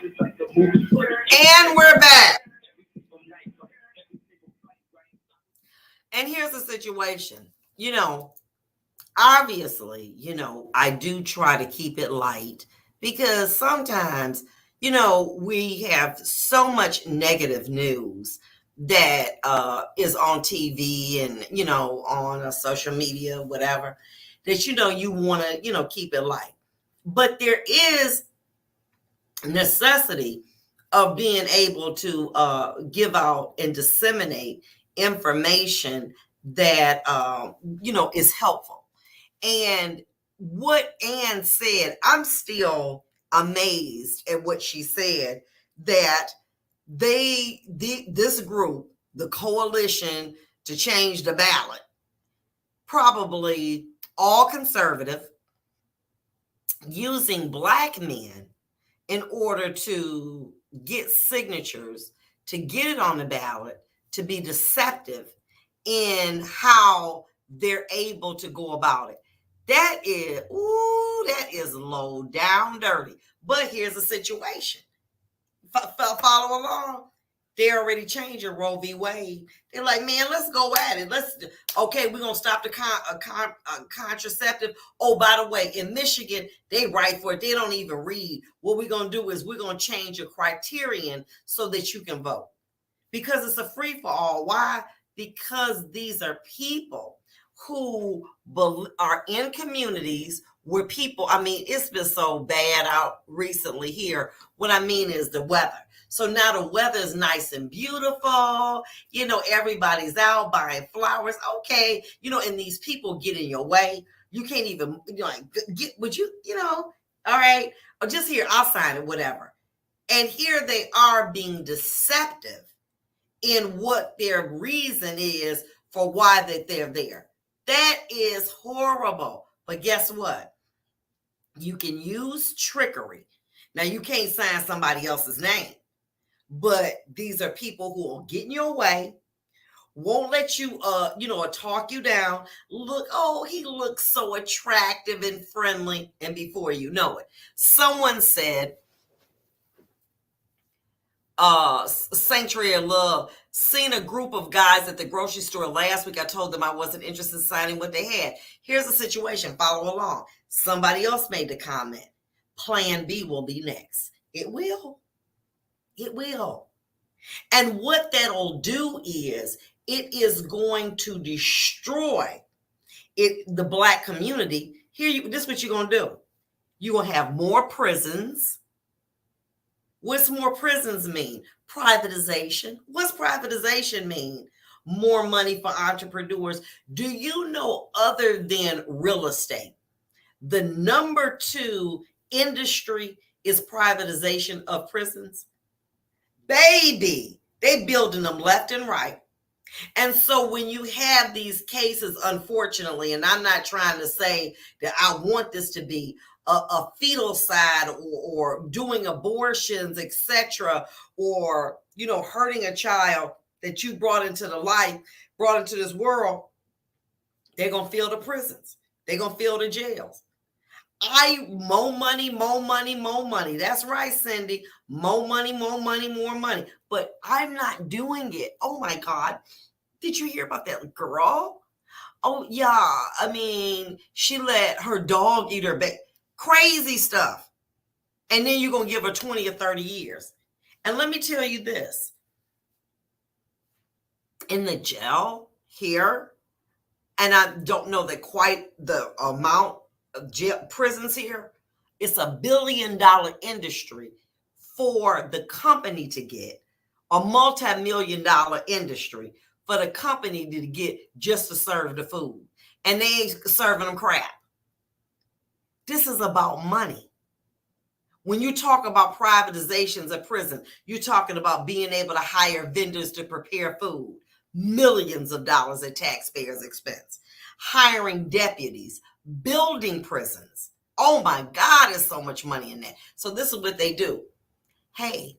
And we're back. And here's the situation. Obviously, I do try to keep it light because sometimes, we have so much negative news that is on TV and, on social media, whatever, that, you want to, keep it light. But there is necessity of being able to give out and disseminate information that, is helpful. And what Ann said, I'm still amazed at what she said, that this group, the Coalition to Change the Ballot, probably all conservative, using Black men in order to get signatures, to get it on the ballot, to be deceptive in how they're able to go about it. That is low down dirty. But here's the situation. Follow along. They're already changing Roe v. Wade. They're like, man, let's go at it. We're going to stop the contraceptive. Oh, by the way, in Michigan, they write for it. They don't even read. What we're going to do is we're going to change your criterion so that you can vote. Because it's a free-for-all. Why? Because these are people who are in communities where people, it's been so bad out recently here. What I mean is the weather. So now the weather is nice and beautiful. Everybody's out buying flowers. Okay. And these people get in your way. You can't even, all right. Or just here, I'll sign it, whatever. And here they are being deceptive in what their reason is for why that they're there. That is horrible. But guess what? You can use trickery. Now, you can't sign somebody else's name. But these are people who will get in your way, won't let you, talk you down. He looks so attractive and friendly. And before you know it, someone said, Sanctuary of Love, seen a group of guys at the grocery store last week. I told them I wasn't interested in signing what they had. Here's the situation. Follow along. Somebody else made the comment. Plan B will be next. It will. It will. And what that'll do is it is going to destroy the Black community. This is what you're going to do. You're going to have more prisons. What's more prisons mean? Privatization. What's privatization mean? More money for entrepreneurs. Do you know, other than real estate, the number 2 industry is privatization of prisons? Baby, they building them left and right. And so when you have these cases, unfortunately, and I'm not trying to say that I want this to be a fetal side or doing abortions, etc., or, hurting a child that you brought into this world, they're going to fill the prisons. They're going to fill the jails. More money, more money, more money. That's right, Cindy. More money, more money, more money. But I'm not doing it. Oh, my God. Did you hear about that girl? Oh, yeah. She let her dog eat her baby. Crazy stuff. And then you're going to give her 20 or 30 years. And let me tell you this. In the jail here, and I don't know quite the amount of prisons here, it's $1 billion industry for the company to get, a multi-million-dollar industry for the company to get just to serve the food. And they ain't serving them crap. This is about money. When you talk about privatizations of prison, you're talking about being able to hire vendors to prepare food, millions of dollars at taxpayers' expense, hiring deputies, building prisons. Oh my God, there's so much money in that. So this is what they do. Hey,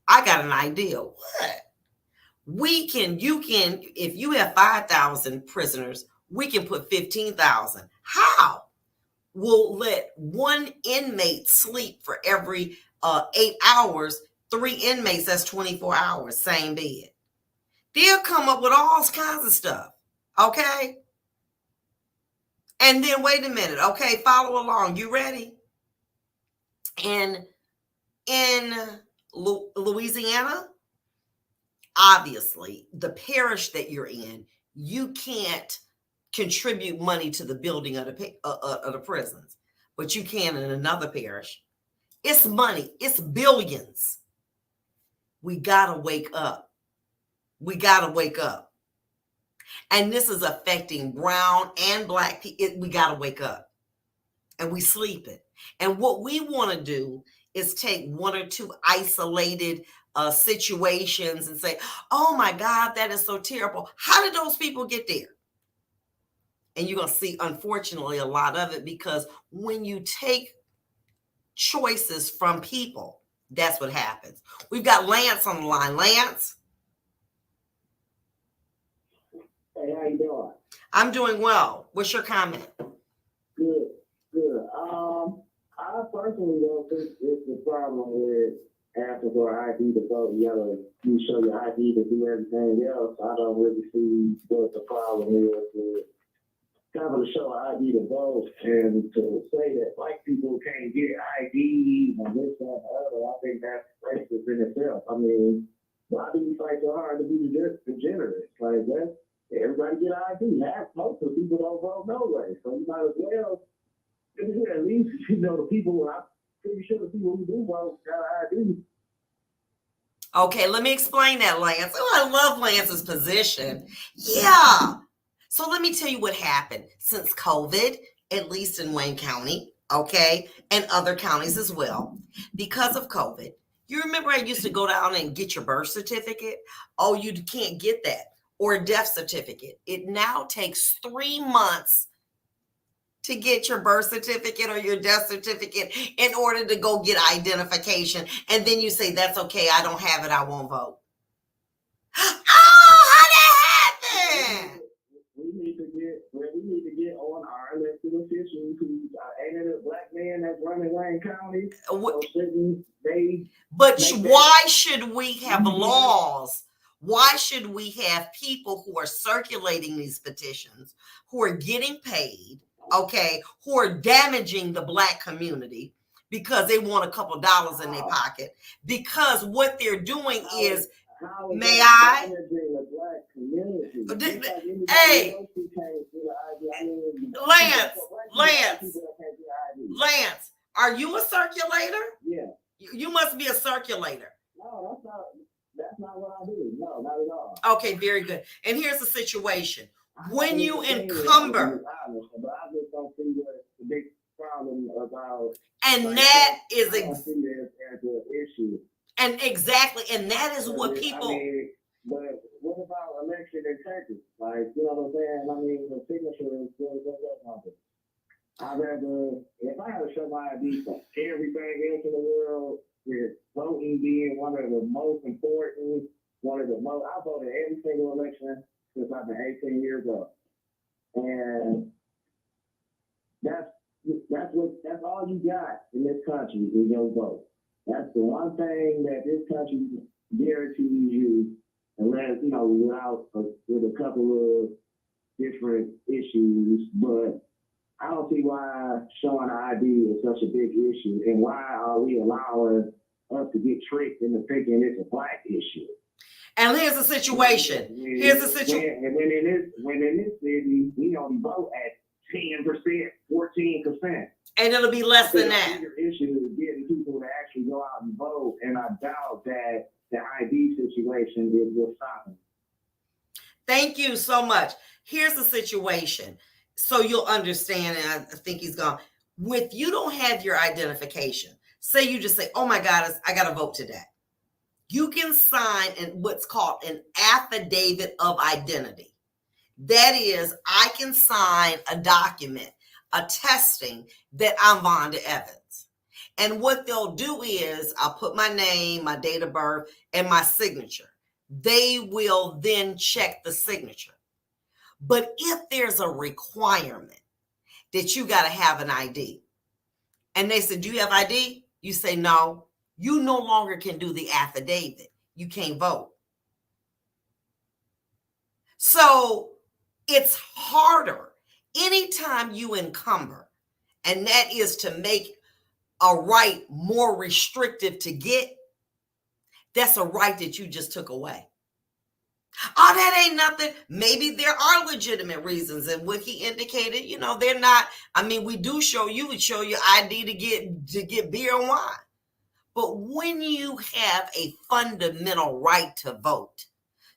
I got an idea. What? If you have 5,000 prisoners, we can put 15,000. How? We'll let one inmate sleep for every 8 hours, 3 inmates, that's 24 hours, same bed. They'll come up with all kinds of stuff. Okay? And then wait a minute. Okay, follow along. You ready? In Louisiana, obviously, the parish that you're in, you can't contribute money to the building of the prisons, but you can in another parish. It's money. It's billions. We got to wake up. We got to wake up. And this is affecting brown and black people. We got to wake up. And we sleeping. And what we want to do is take one or two isolated situations and say, oh my God, that is so terrible. How did those people get there? And you're going to see, unfortunately, a lot of it, because when you take choices from people, that's what happens. We've got Lance on the line. Lance? Hey, how you doing? I'm doing well. What's your comment? Good, good. I personally don't think it's the problem with asking for an ID to vote. You show your ID to do everything else. I don't really see what the problem is with having to show an ID to vote, and to say that black people can't get IDs and this, that, and the other. I think that's racist in itself. I mean, why do you fight so hard to be degenerates? Like that? Everybody get ID. Most of the people don't vote no way. So you might as well, at least, the people, I'm pretty sure the people who do vote got ID. Okay, let me explain that, Lance. Oh, I love Lance's position. Yeah. So let me tell you what happened since COVID, at least in Wayne County, okay, and other counties as well. Because of COVID, you remember I used to go down and get your birth certificate? Oh, you can't get that. Or a death certificate. It now takes 3 months to get your birth certificate or your death certificate in order to go get identification. And then you say, that's okay, I don't have it, I won't vote. Oh, how that happened? We need to get on our elected officials who ain't it a black man that's running Wayne County. But why should we have laws? Why should we have people who are circulating these petitions, who are getting paid, okay, who are damaging the black community because they want a couple dollars in their pocket? Because what they're doing is, may I? Hey, Lance, are you a circulator? Yeah. You must be a circulator. No, that's not what I do. No, not at all. Okay, very good. And here's the situation. When you encumber, but I just don't see the big problem about. And that is as an issue. And exactly, and that is what people. I mean, but what about election integrity? Like, you know what I'm saying? I mean, the signature is still something. I'd rather, if I had to show my ID for everything else in the world, with voting being one of the most important, I voted every single election since I've been 18 years old. And that's all you got in this country is your vote. That's the one thing that this country guarantees you, unless, with a couple of different issues. But I don't see why showing an ID is such a big issue, and why are we allowing us to get tricked into thinking it's a black issue. And here's the situation. And when in this city, we only vote at 10%, 14%. And it'll be less than that. The bigger issue is getting people to actually go out and vote, and I doubt that the ID situation is what's stopping. Thank you so much. Here's the situation, so you'll understand, and I think he's gone. If you don't have your identification, say you just say, oh my God, I got to vote today. You can sign what's called an affidavit of identity. That is, I can sign a document attesting that I'm Vonda Evans. And what they'll do is I'll put my name, my date of birth, and my signature. They will then check the signature. But if there's a requirement that you got to have an ID, and they say, do you have ID? You say no. you no longer can do the affidavit. You can't vote. So it's harder anytime you encumber, and that is to make a right more restrictive to get. That's a right that you just took away. Oh, that ain't nothing. Maybe there are legitimate reasons. And what he indicated, they're not. I mean, we do show you ID to get beer and wine. But when you have a fundamental right to vote,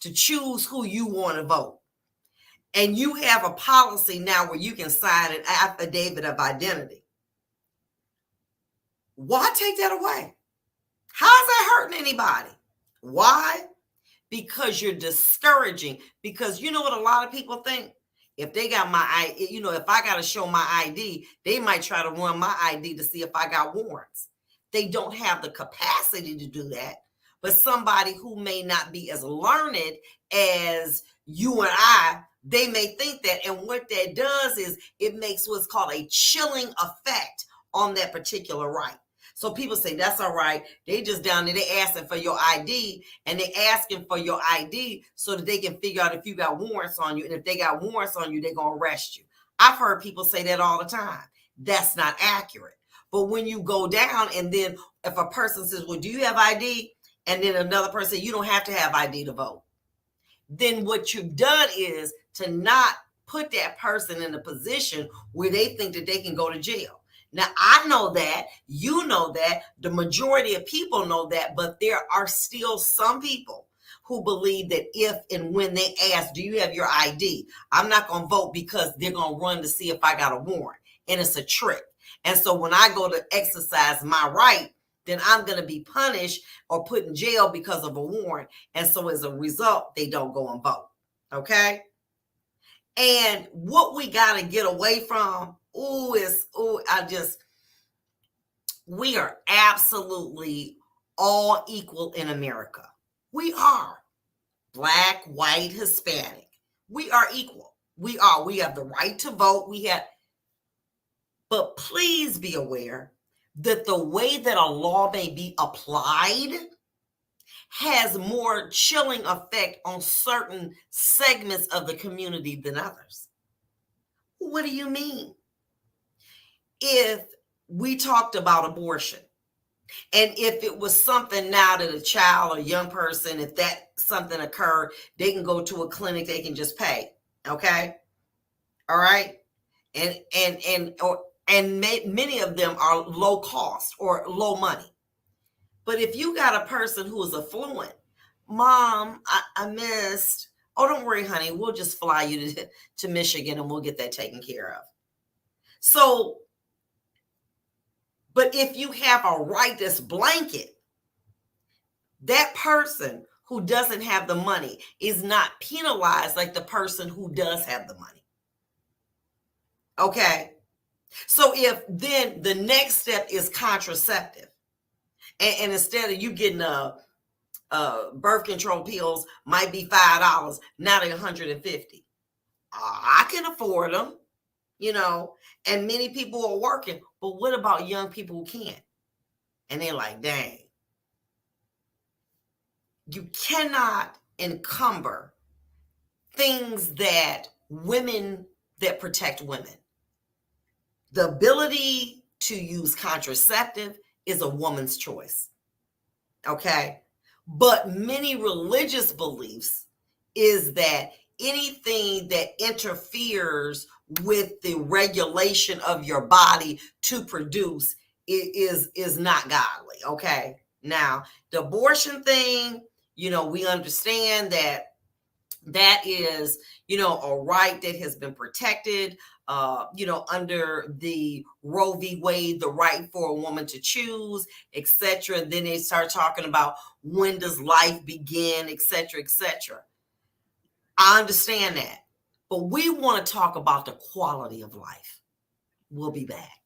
to choose who you want to vote, and you have a policy now where you can sign an affidavit of identity, why take that away? How is that hurting anybody? Why? Because you're discouraging. Because you know what a lot of people think? If they got my ID, if I got to show my ID, they might try to run my ID to see if I got warrants. They don't have the capacity to do that. But somebody who may not be as learned as you and I, they may think that. And what that does is it makes what's called a chilling effect on that particular right. So people say, that's all right. They just down there, they asking for your ID, and they asking for your ID so that they can figure out if you got warrants on you. And if they got warrants on you, they're going to arrest you. I've heard people say that all the time. That's not accurate. But when you go down, and then if a person says, well, do you have ID? And then another person says, you don't have to have ID to vote. Then what you've done is to not put that person in a position where they think that they can go to jail. Now, I know that, you know that, the majority of people know that, but there are still some people who believe that if and when they ask, do you have your ID? I'm not going to vote because they're going to run to see if I got a warrant. And it's a trick. And so when I go to exercise my right, then I'm going to be punished or put in jail because of a warrant. And so as a result, they don't go and vote. Okay? And what we got to get away from, we are absolutely all equal in America. We are. Black, white, Hispanic. We are equal. We are. We have the right to vote. But please be aware that the way that a law may be applied has more chilling effect on certain segments of the community than others. What do you mean? If we talked about abortion, and if it was something now that a child or young person, if that something occurred, they can go to a clinic, they can just pay. Okay. All right. And many of them are low cost or low money. But if you got a person who is affluent, Mom, I missed. Oh, don't worry, honey. We'll just fly you to Michigan and we'll get that taken care of. So, but if you have a right that's blanket, that person who doesn't have the money is not penalized like the person who does have the money. Okay. So if then the next step is contraceptive, and instead of you getting birth control pills might be $5, now they're $150. I can afford them, and many people are working. But what about young people who can't? And they're like, dang. You cannot encumber things that protect women. The ability to use contraceptive is a woman's choice. Okay. But many religious beliefs is that anything that interferes with the regulation of your body to produce is not godly. Okay. Now, the abortion thing, we understand that is, a right that has been protected, under the Roe v. Wade, the right for a woman to choose, etc. And then they start talking about when does life begin, etc., etc. I understand that, but we want to talk about the quality of life. We'll be back.